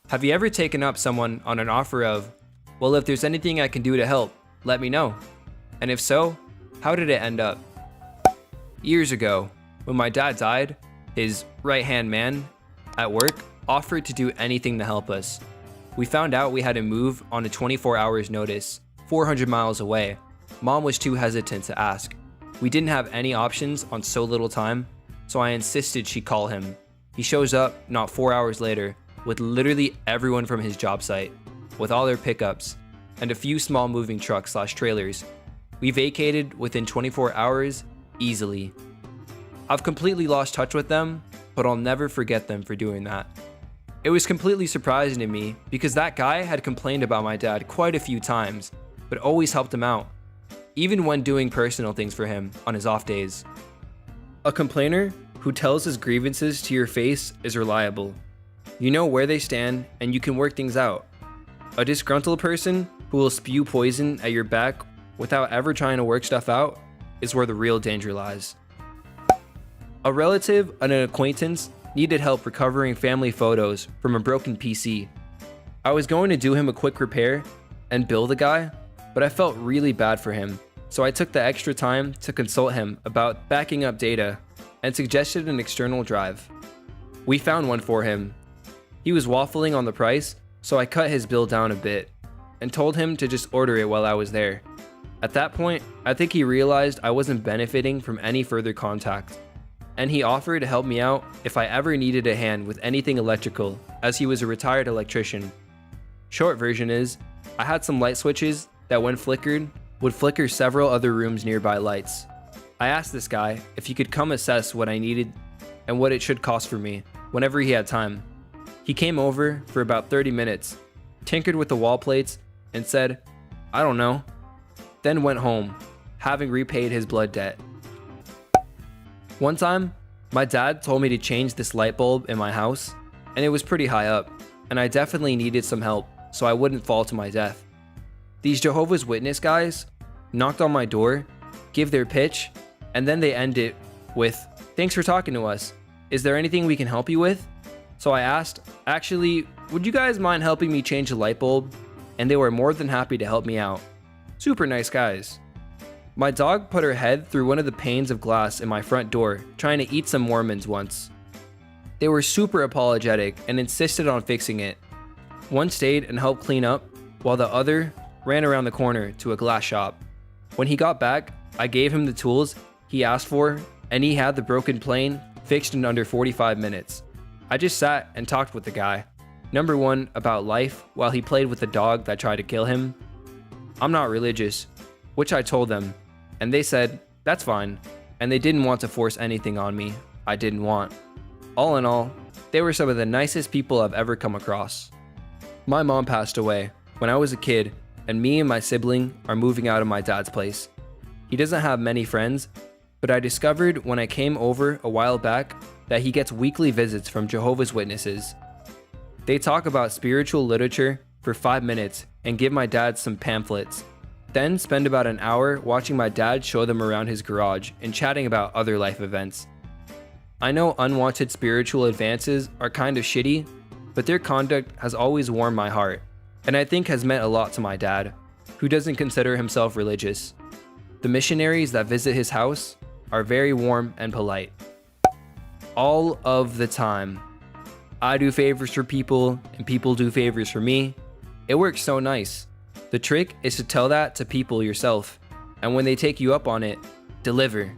Have you ever taken up someone on an offer of, well, if there's anything I can do to help, let me know? And if so, how did it end up? Years ago, when my dad died, his right-hand man at work offered to do anything to help us. We found out we had to move on a 24 hours notice, 400 miles away. Mom was too hesitant to ask. We didn't have any options on so little time, so I insisted she call him. He shows up not 4 hours later with literally everyone from his job site, with all their pickups, and a few small moving trucks/trailers. We vacated within 24 hours easily. I've completely lost touch with them, but I'll never forget them for doing that. It was completely surprising to me because that guy had complained about my dad quite a few times, but always helped him out, even when doing personal things for him on his off days. A complainer who tells his grievances to your face is reliable. You know where they stand and you can work things out. A disgruntled person who will spew poison at your back without ever trying to work stuff out is where the real danger lies. A relative and an acquaintance needed help recovering family photos from a broken PC. I was going to do him a quick repair and bill the guy, but I felt really bad for him, so I took the extra time to consult him about backing up data and suggested an external drive. We found one for him. He was waffling on the price, so I cut his bill down a bit and told him to just order it while I was there. At that point, I think he realized I wasn't benefiting from any further contact, and he offered to help me out if I ever needed a hand with anything electrical, as he was a retired electrician. Short version is, I had some light switches that when flickered, would flicker several other rooms' nearby lights. I asked this guy if he could come assess what I needed and what it should cost for me, whenever he had time. He came over for about 30 minutes, tinkered with the wall plates, and said, I don't know, then went home, having repaid his blood debt. One time, my dad told me to change this light bulb in my house, and it was pretty high up, and I definitely needed some help so I wouldn't fall to my death. These Jehovah's Witness guys knocked on my door, give their pitch, and then they end it with, thanks for talking to us. Is there anything we can help you with? So I asked, actually, would you guys mind helping me change the light bulb? And they were more than happy to help me out. Super nice guys. My dog put her head through one of the panes of glass in my front door, trying to eat some Mormons once. They were super apologetic and insisted on fixing it. One stayed and helped clean up, while the other ran around the corner to a glass shop. When he got back, I gave him the tools he asked for, and he had the broken plane fixed in under 45 minutes. I just sat and talked with the guy. Number one, about life, while he played with the dog that tried to kill him. I'm not religious, which I told them, and they said, that's fine, and they didn't want to force anything on me I didn't want. All in all, they were some of the nicest people I've ever come across. My mom passed away when I was a kid, and me and my sibling are moving out of my dad's place. He doesn't have many friends, but I discovered when I came over a while back that he gets weekly visits from Jehovah's Witnesses. They talk about spiritual literature for 5 minutes and give my dad some pamphlets, then spend about an hour watching my dad show them around his garage and chatting about other life events. I know unwanted spiritual advances are kind of shitty, but their conduct has always warmed my heart, and I think has meant a lot to my dad, who doesn't consider himself religious. The missionaries that visit his house are very warm and polite. All of the time. I do favors for people, and people do favors for me. It works so nice. The trick is to tell that to people yourself, and when they take you up on it, deliver.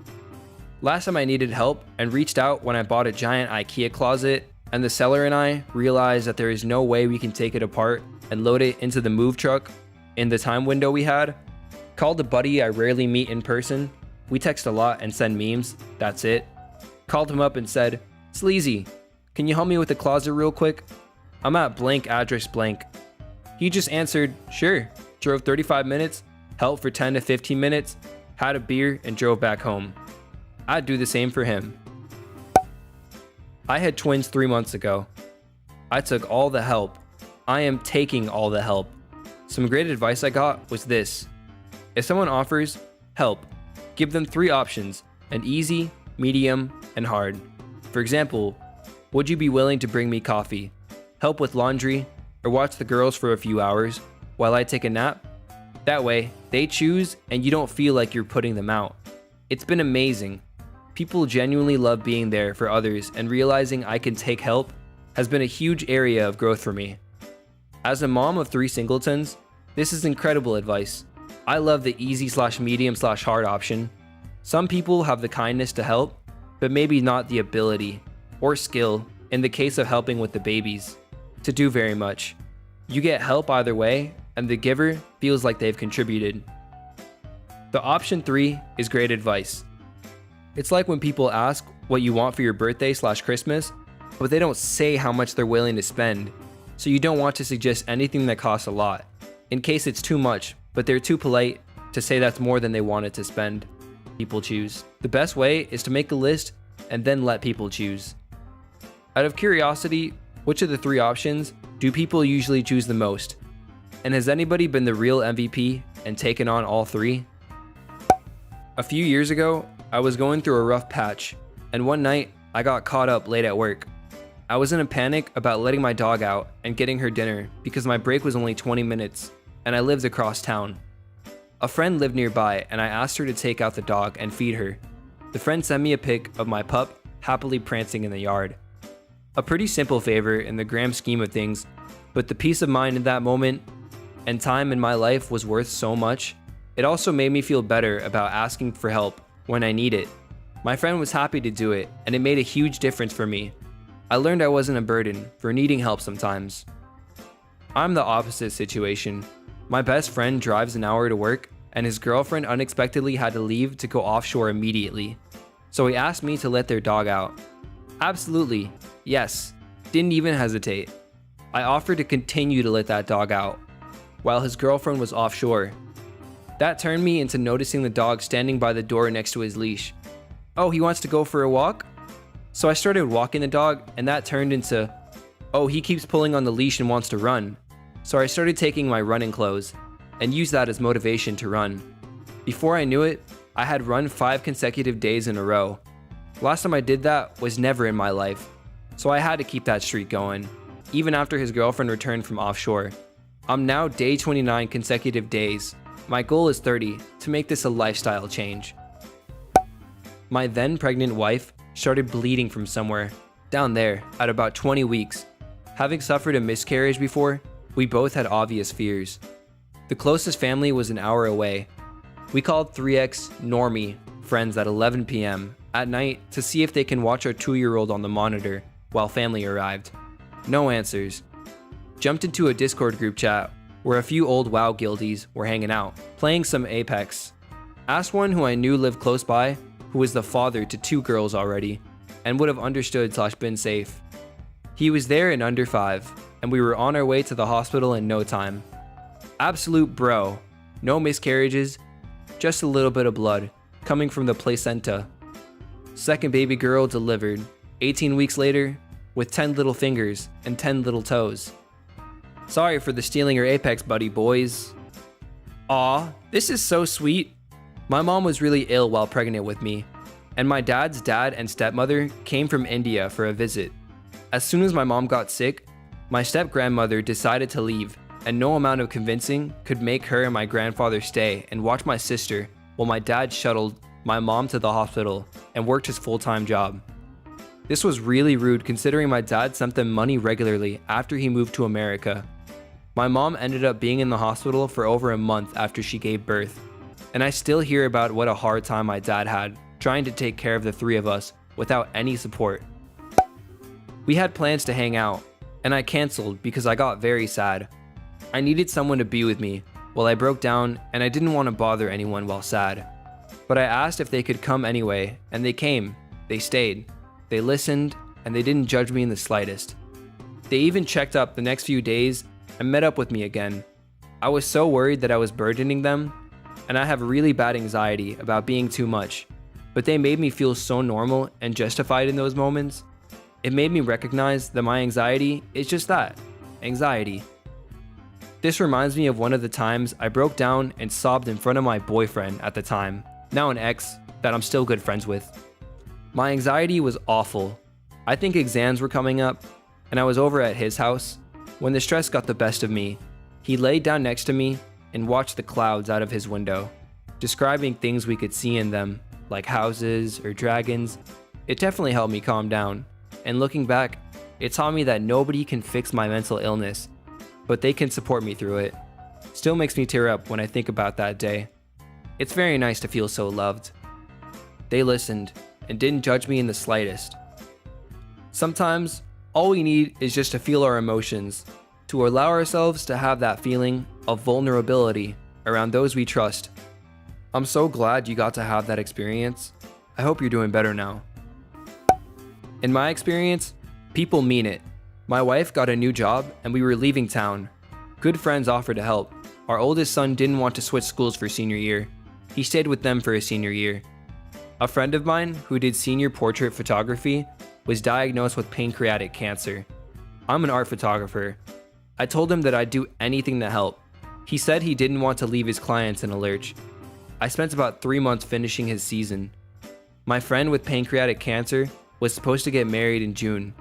Last time I needed help and reached out when I bought a giant IKEA closet, and the seller and I realized that there is no way we can take it apart and load it into the move truck in the time window we had. Called a buddy I rarely meet in person. We text a lot and send memes, that's it. Called him up and said, Sleazy, can you help me with the closet real quick? I'm at blank address blank. He just answered, sure, drove 35 minutes, helped for 10 to 15 minutes, had a beer, and drove back home. I'd do the same for him. I had twins 3 months ago. I took all the help. I am taking all the help. Some great advice I got was this. If someone offers help, give them 3 options, an easy, medium, and hard. For example, would you be willing to bring me coffee, help with laundry, or watch the girls for a few hours while I take a nap. That way, they choose and you don't feel like you're putting them out. It's been amazing. People genuinely love being there for others, and realizing I can take help has been a huge area of growth for me. As a mom of 3 singletons, this is incredible advice. I love the easy/medium/hard option. Some people have the kindness to help, but maybe not the ability or skill, in the case of helping with the babies, to do very much. You get help either way, and the giver feels like they've contributed. The option 3 is great advice. It's like when people ask what you want for your birthday/Christmas, but they don't say how much they're willing to spend, so you don't want to suggest anything that costs a lot, in case it's too much, but they're too polite to say that's more than they wanted to spend. People choose. The best way is to make a list and then let people choose. Out of curiosity, which of the 3 options do people usually choose the most? And has anybody been the real MVP and taken on all 3? A few years ago, I was going through a rough patch, and one night I got caught up late at work. I was in a panic about letting my dog out and getting her dinner because my break was only 20 minutes and I lived across town. A friend lived nearby and I asked her to take out the dog and feed her. The friend sent me a pic of my pup happily prancing in the yard. A pretty simple favor in the grand scheme of things, but the peace of mind in that moment and time in my life was worth so much. It also made me feel better about asking for help when I need it. My friend was happy to do it, and it made a huge difference for me. I learned I wasn't a burden for needing help sometimes. I'm the opposite situation. My best friend drives an hour to work, and his girlfriend unexpectedly had to leave to go offshore immediately. So he asked me to let their dog out. Absolutely, yes, didn't even hesitate. I offered to continue to let that dog out while his girlfriend was offshore. That turned me into noticing the dog standing by the door next to his leash. Oh, he wants to go for a walk? So I started walking the dog, and that turned into, oh, he keeps pulling on the leash and wants to run. So I started taking my running clothes and used that as motivation to run. Before I knew it, I had run 5 consecutive days in a row. Last time I did that was never in my life, so I had to keep that streak going, even after his girlfriend returned from offshore. I'm now day 29 consecutive days. My goal is 30, to make this a lifestyle change. My then pregnant wife started bleeding from somewhere, down there, at about 20 weeks. Having suffered a miscarriage before, we both had obvious fears. The closest family was an hour away. We called 3X Normie friends at 11 p.m. at night to see if they can watch our 2-year-old on the monitor while family arrived. No answers. Jumped into a Discord group chat where a few old WoW guildies were hanging out, playing some Apex. Asked one who I knew lived close by, who was the father to 2 girls already, and would have understood/been safe. He was there in under 5, and we were on our way to the hospital in no time. Absolute bro. No miscarriages, just a little bit of blood coming from the placenta. Second baby girl delivered 18 weeks later with 10 little fingers and 10 little toes. Sorry for the stealing your Apex buddy, boys. Aw, this is so sweet. My mom was really ill while pregnant with me, and my dad's dad and stepmother came from India for a visit. As soon as my mom got sick, my step-grandmother decided to leave, and no amount of convincing could make her and my grandfather stay and watch my sister while my dad shuttled my mom to the hospital and worked his full-time job. This was really rude considering my dad sent them money regularly after he moved to America. My mom ended up being in the hospital for over a month after she gave birth, and I still hear about what a hard time my dad had trying to take care of the 3 of us without any support. We had plans to hang out, and I canceled because I got very sad. I needed someone to be with me while I broke down, and I didn't want to bother anyone while sad. But I asked if they could come anyway, and they came. They stayed. They listened, and they didn't judge me in the slightest. They even checked up the next few days and met up with me again. I was so worried that I was burdening them, and I have really bad anxiety about being too much, but they made me feel so normal and justified in those moments. It made me recognize that my anxiety is just that, anxiety. This reminds me of one of the times I broke down and sobbed in front of my boyfriend at the time, now an ex that I'm still good friends with. My anxiety was awful. I think exams were coming up, and I was over at his house, When the stress got the best of me, he laid down next to me and watched the clouds out of his window, describing things we could see in them, like houses or dragons. It definitely helped me calm down, and looking back, it taught me that nobody can fix my mental illness, but they can support me through it. Still makes me tear up when I think about that day. It's very nice to feel so loved. They listened and didn't judge me in the slightest. Sometimes, all we need is just to feel our emotions, to allow ourselves to have that feeling of vulnerability around those we trust. I'm so glad you got to have that experience. I hope you're doing better now. In my experience, people mean it. My wife got a new job and we were leaving town. Good friends offered to help. Our oldest son didn't want to switch schools for senior year. He stayed with them for his senior year. A friend of mine who did senior portrait photography was diagnosed with pancreatic cancer. I'm an art photographer. I told him that I'd do anything to help. He said he didn't want to leave his clients in a lurch. I spent about 3 months finishing his season. My friend with pancreatic cancer was supposed to get married in June,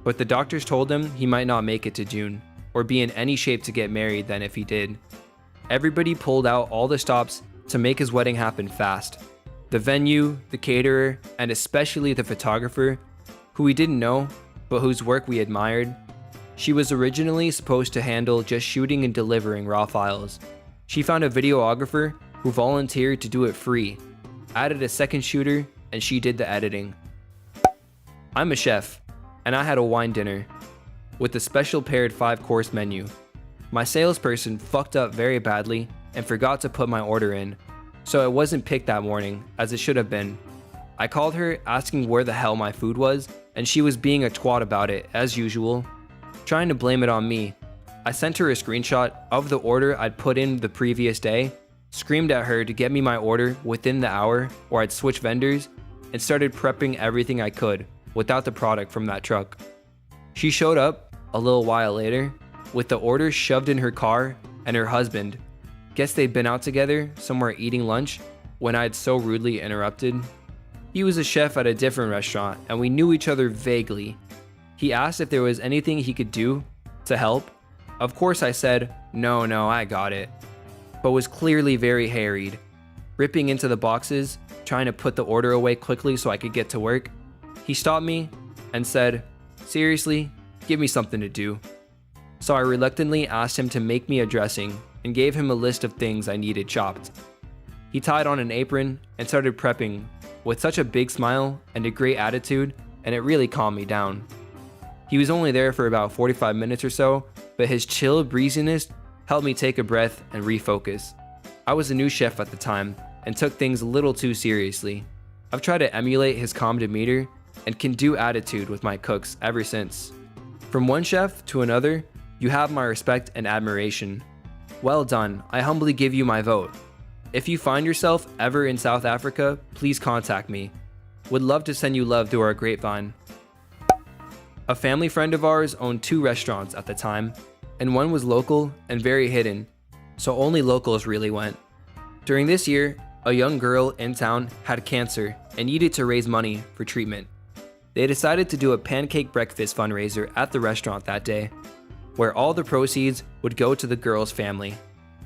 but the doctors told him he might not make it to June, or be in any shape to get married then if he did. Everybody pulled out all the stops to make his wedding happen fast. The venue, the caterer, and especially the photographer, who we didn't know, but whose work we admired. She was originally supposed to handle just shooting and delivering raw files. She found a videographer who volunteered to do it free, added a second shooter, and she did the editing. I'm a chef, and I had a wine dinner with a special paired 5-course menu. My salesperson fucked up very badly and forgot to put my order in, so it wasn't picked that morning as it should have been. I called her asking where the hell my food was, and she was being a twat about it as usual, trying to blame it on me. I sent her a screenshot of the order I'd put in the previous day, screamed at her to get me my order within the hour or I'd switch vendors, and started prepping everything I could without the product from that truck. She showed up a little while later with the order shoved in her car and her husband. Guess they'd been out together somewhere eating lunch when I'd so rudely interrupted. He was a chef at a different restaurant and we knew each other vaguely. He asked if there was anything he could do to help. Of course I said, no, I got it, but was clearly very harried, ripping into the boxes, trying to put the order away quickly so I could get to work. He stopped me and said, seriously, give me something to do. So I reluctantly asked him to make me a dressing and gave him a list of things I needed chopped. He tied on an apron and started prepping with such a big smile and a great attitude, and it really calmed me down. He was only there for about 45 minutes or so, but his chill breeziness helped me take a breath and refocus. I was a new chef at the time and took things a little too seriously. I've tried to emulate his calm demeanor and can-do attitude with my cooks ever since. From one chef to another, you have my respect and admiration. Well done, I humbly give you my vote. If you find yourself ever in South Africa, please contact me. Would love to send you love through our grapevine. A family friend of ours owned 2 restaurants at the time, and one was local and very hidden, so only locals really went. During this year, a young girl in town had cancer and needed to raise money for treatment. They decided to do a pancake breakfast fundraiser at the restaurant that day, where all the proceeds would go to the girl's family.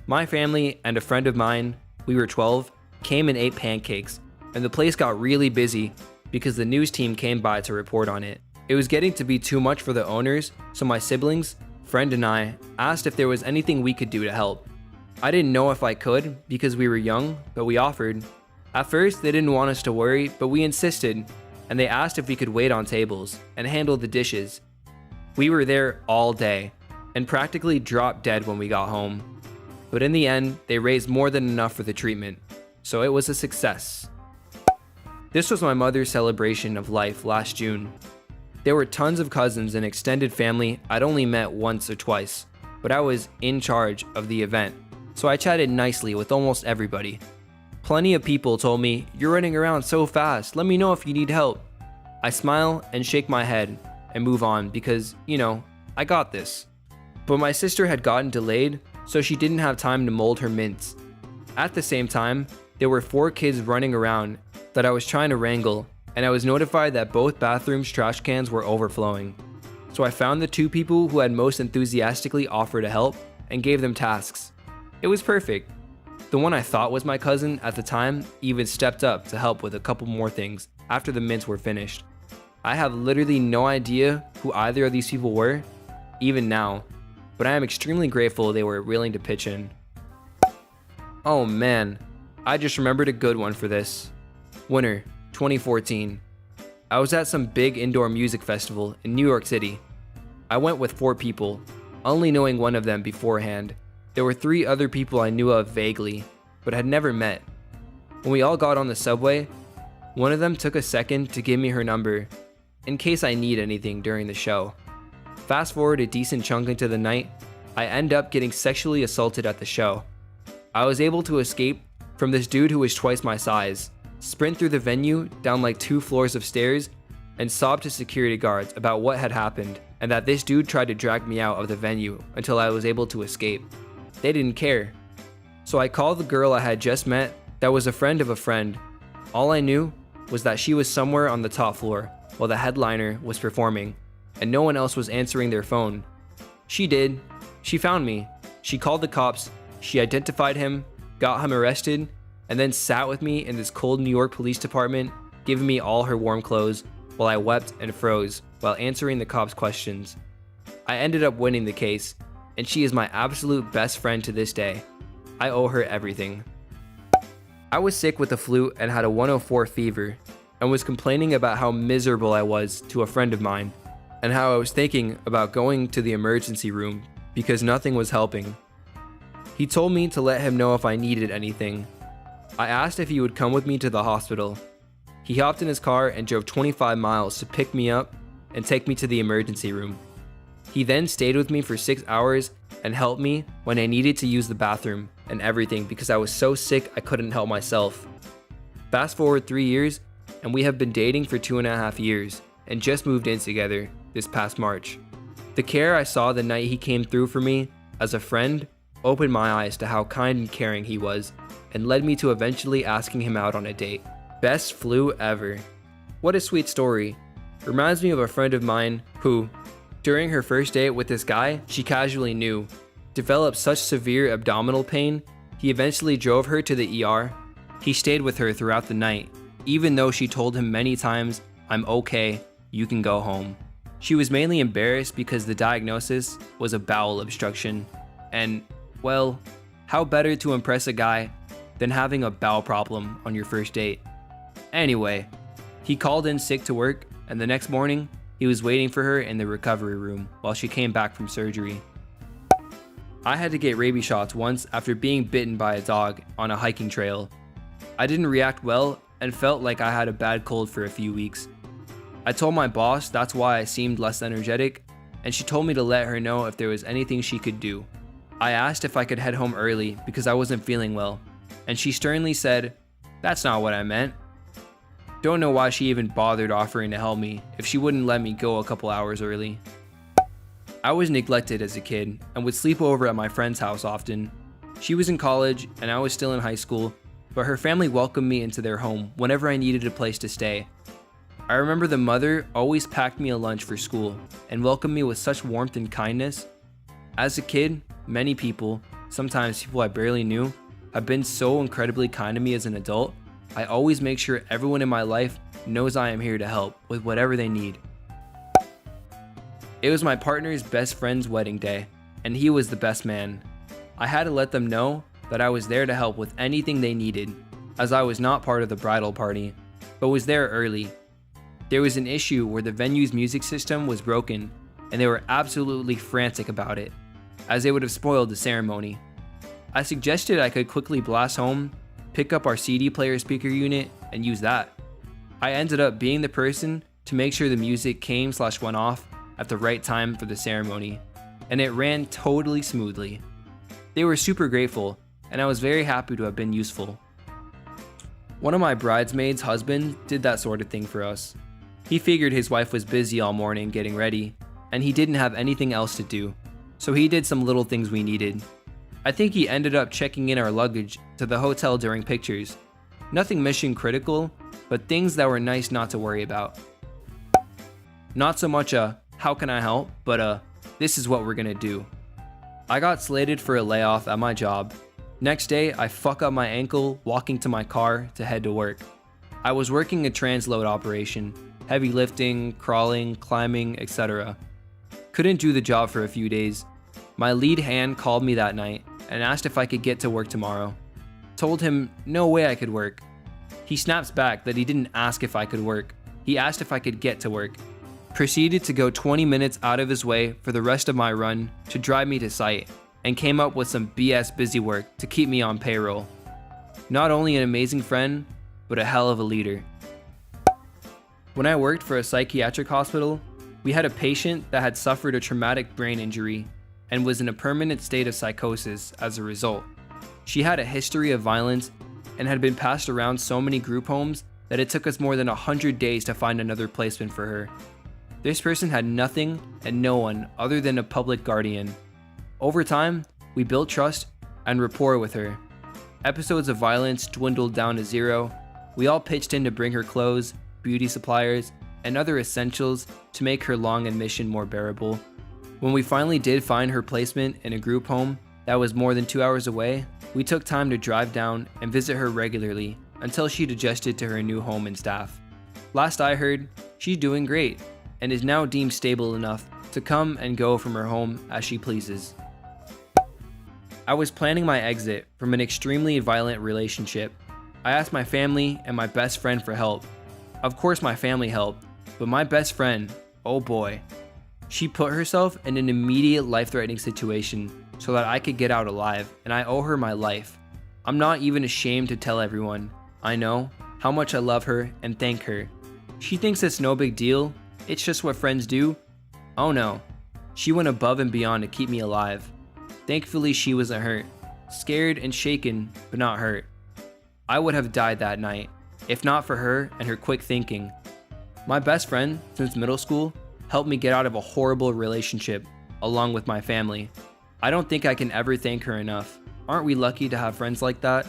My family and a friend of mine, we were 12, came and ate pancakes, and the place got really busy because the news team came by to report on it. It was getting to be too much for the owners, so my siblings, friend and I asked if there was anything we could do to help. I didn't know if I could because we were young, but we offered. At first, they didn't want us to worry, but we insisted, and they asked if we could wait on tables and handle the dishes. We were there all day and practically dropped dead when we got home. But in the end, they raised more than enough for the treatment, so it was a success. This was my mother's celebration of life last June. There were tons of cousins and extended family I'd only met once or twice, but I was in charge of the event, so I chatted nicely with almost everybody. Plenty of people told me, "You're running around so fast, let me know if you need help." I smile and shake my head and move on because, I got this. But my sister had gotten delayed, so she didn't have time to mold her mints. At the same time, there were 4 kids running around that I was trying to wrangle, and I was notified that both bathrooms' trash cans were overflowing. So I found the two people who had most enthusiastically offered to help and gave them tasks. It was perfect. The one I thought was my cousin at the time even stepped up to help with a couple more things after the mints were finished. I have literally no idea who either of these people were, even now, but I am extremely grateful they were willing to pitch in. Oh man, I just remembered a good one for this. Winter, 2014. I was at some big indoor music festival in New York City. I went with 4 people, only knowing one of them beforehand. There were 3 other people I knew of vaguely, but had never met. When we all got on the subway, one of them took a second to give me her number, in case I need anything during the show. Fast forward a decent chunk into the night, I end up getting sexually assaulted at the show. I was able to escape from this dude who was twice my size, sprint through the venue down like 2 floors of stairs, and sob to security guards about what had happened and that this dude tried to drag me out of the venue until I was able to escape. They didn't care. So I called the girl I had just met that was a friend of a friend. All I knew was that she was somewhere on the top floor while the headliner was performing, and no one else was answering their phone. She did. She found me. She called the cops, she identified him, got him arrested, and then sat with me in this cold New York police department, giving me all her warm clothes while I wept and froze while answering the cops' questions. I ended up winning the case, and she is my absolute best friend to this day. I owe her everything. I was sick with the flu and had a 104 fever, and was complaining about how miserable I was to a friend of mine, and how I was thinking about going to the emergency room because nothing was helping. He told me to let him know if I needed anything. I asked if he would come with me to the hospital. He hopped in his car and drove 25 miles to pick me up and take me to the emergency room. He then stayed with me for 6 hours and helped me when I needed to use the bathroom and everything because I was so sick I couldn't help myself. Fast forward 3 years, and we have been dating for 2.5 years and just moved in together this past March. The care I saw the night he came through for me as a friend opened my eyes to how kind and caring he was, and led me to eventually asking him out on a date. Best flu ever. What a sweet story. Reminds me of a friend of mine who, during her first date with this guy she casually knew, developed such severe abdominal pain, he eventually drove her to the ER. He stayed with her throughout the night, even though she told him many times, "I'm okay, you can go home." She was mainly embarrassed because the diagnosis was a bowel obstruction, and, well, how better to impress a guy than having a bowel problem on your first date? Anyway, he called in sick to work, and the next morning, he was waiting for her in the recovery room while she came back from surgery. I had to get rabies shots once after being bitten by a dog on a hiking trail. I didn't react well and felt like I had a bad cold for a few weeks. I told my boss that's why I seemed less energetic, and she told me to let her know if there was anything she could do. I asked if I could head home early because I wasn't feeling well, and she sternly said, "That's not what I meant." Don't know why she even bothered offering to help me if she wouldn't let me go a couple hours early. I was neglected as a kid and would sleep over at my friend's house often. She was in college and I was still in high school, but her family welcomed me into their home whenever I needed a place to stay. I remember the mother always packed me a lunch for school and welcomed me with such warmth and kindness. As a kid, many people, sometimes people I barely knew, have been so incredibly kind to me as an adult. I always make sure everyone in my life knows I am here to help with whatever they need. It was my partner's best friend's wedding day, and he was the best man. I had to let them know that I was there to help with anything they needed, as I was not part of the bridal party, but was there early. There was an issue where the venue's music system was broken, and they were absolutely frantic about it, as they would have spoiled the ceremony. I suggested I could quickly blast home, pick up our CD player speaker unit, and use that. I ended up being the person to make sure the music came/went off at the right time for the ceremony, and it ran totally smoothly. They were super grateful, and I was very happy to have been useful. One of my bridesmaids' husband did that sort of thing for us. He figured his wife was busy all morning getting ready, and he didn't have anything else to do, so he did some little things we needed. I think he ended up checking in our luggage to the hotel during pictures. Nothing mission critical, but things that were nice not to worry about. Not so much a, how can I help? But this is what we're gonna do. I got slated for a layoff at my job. Next day, I fuck up my ankle walking to my car to head to work. I was working a transload operation, heavy lifting, crawling, climbing, etc. Couldn't do the job for a few days. My lead hand called me that night and asked if I could get to work tomorrow. Told him no way I could work. He snaps back that he didn't ask if I could work. He asked if I could get to work. Proceeded to go 20 minutes out of his way for the rest of my run to drive me to site, and came up with some BS busy work to keep me on payroll. Not only an amazing friend, but a hell of a leader. When I worked for a psychiatric hospital, we had a patient that had suffered a traumatic brain injury and was in a permanent state of psychosis as a result. She had a history of violence and had been passed around so many group homes that it took us more than 100 days to find another placement for her. This person had nothing and no one other than a public guardian. Over time, we built trust and rapport with her. Episodes of violence dwindled down to zero. We all pitched in to bring her clothes, beauty supplies, and other essentials to make her long admission more bearable. When we finally did find her placement in a group home that was more than 2 hours away, we took time to drive down and visit her regularly until she'd adjusted to her new home and staff. Last I heard, she's doing great and is now deemed stable enough to come and go from her home as she pleases. I was planning my exit from an extremely violent relationship. I asked my family and my best friend for help. Of course my family helped, but my best friend, oh boy. She put herself in an immediate life-threatening situation so that I could get out alive, and I owe her my life. I'm not even ashamed to tell everyone. I know how much I love her and thank her. She thinks it's no big deal, it's just what friends do. Oh no, she went above and beyond to keep me alive. Thankfully she wasn't hurt, scared and shaken, but not hurt. I would have died that night, if not for her and her quick thinking. My best friend since middle school helped me get out of a horrible relationship, along with my family. I don't think I can ever thank her enough. Aren't we lucky to have friends like that?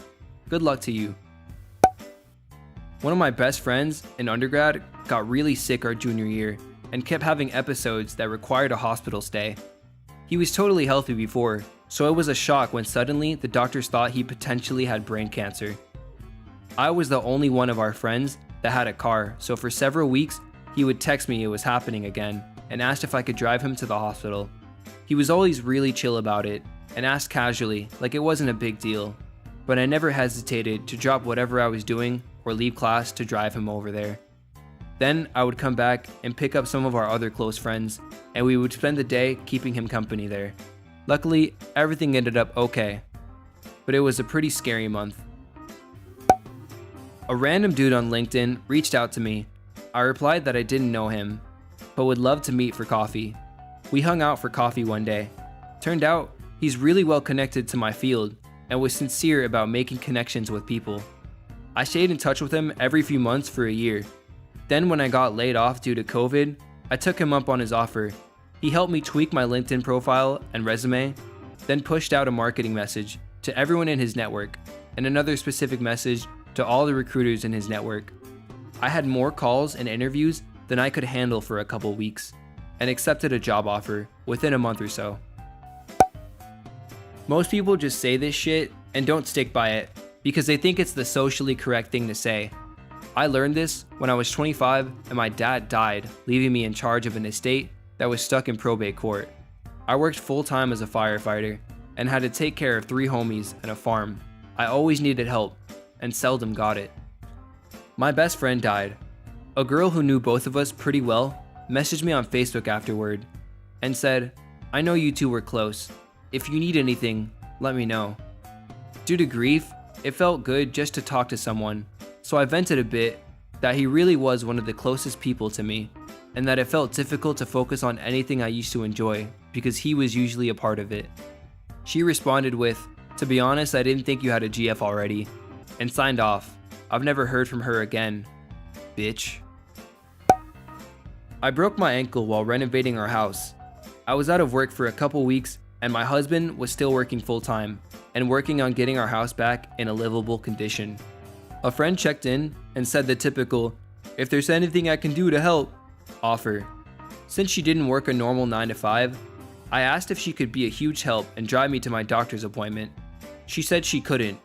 Good luck to you. One of my best friends in undergrad got really sick our junior year and kept having episodes that required a hospital stay. He was totally healthy before, so it was a shock when suddenly the doctors thought he potentially had brain cancer. I was the only one of our friends that had a car, so for several weeks, he would text me it was happening again and asked if I could drive him to the hospital. He was always really chill about it and asked casually, like it wasn't a big deal, but I never hesitated to drop whatever I was doing or leave class to drive him over there. Then I would come back and pick up some of our other close friends, and we would spend the day keeping him company there. Luckily, everything ended up okay, but it was a pretty scary month. A random dude on LinkedIn reached out to me. I replied that I didn't know him, but would love to meet for coffee. We hung out for coffee one day. Turned out, he's really well connected to my field and was sincere about making connections with people. I stayed in touch with him every few months for a year. Then when I got laid off due to COVID, I took him up on his offer. He helped me tweak my LinkedIn profile and resume, then pushed out a marketing message to everyone in his network and another specific message to all the recruiters in his network. I had more calls and interviews than I could handle for a couple weeks and accepted a job offer within a month or so. Most people just say this shit and don't stick by it because they think it's the socially correct thing to say. I learned this when I was 25 and my dad died, leaving me in charge of an estate that was stuck in probate court. I worked full-time as a firefighter and had to take care of 3 homies and a farm. I always needed help and seldom got it. My best friend died. A girl who knew both of us pretty well messaged me on Facebook afterward and said, "I know you two were close. If you need anything, let me know." Due to grief, it felt good just to talk to someone, so I vented a bit that he really was one of the closest people to me, and that it felt difficult to focus on anything I used to enjoy because he was usually a part of it. She responded with, "To be honest, I didn't think you had a GF already," and signed off. I've never heard from her again. Bitch. I broke my ankle while renovating our house. I was out of work for a couple weeks and my husband was still working full-time and working on getting our house back in a livable condition. A friend checked in and said the typical, "If there's anything I can do to help," offer. Since she didn't work a normal 9 to 5, I asked if she could be a huge help and drive me to my doctor's appointment. She said she couldn't.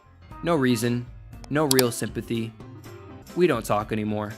No reason, no real sympathy. We don't talk anymore.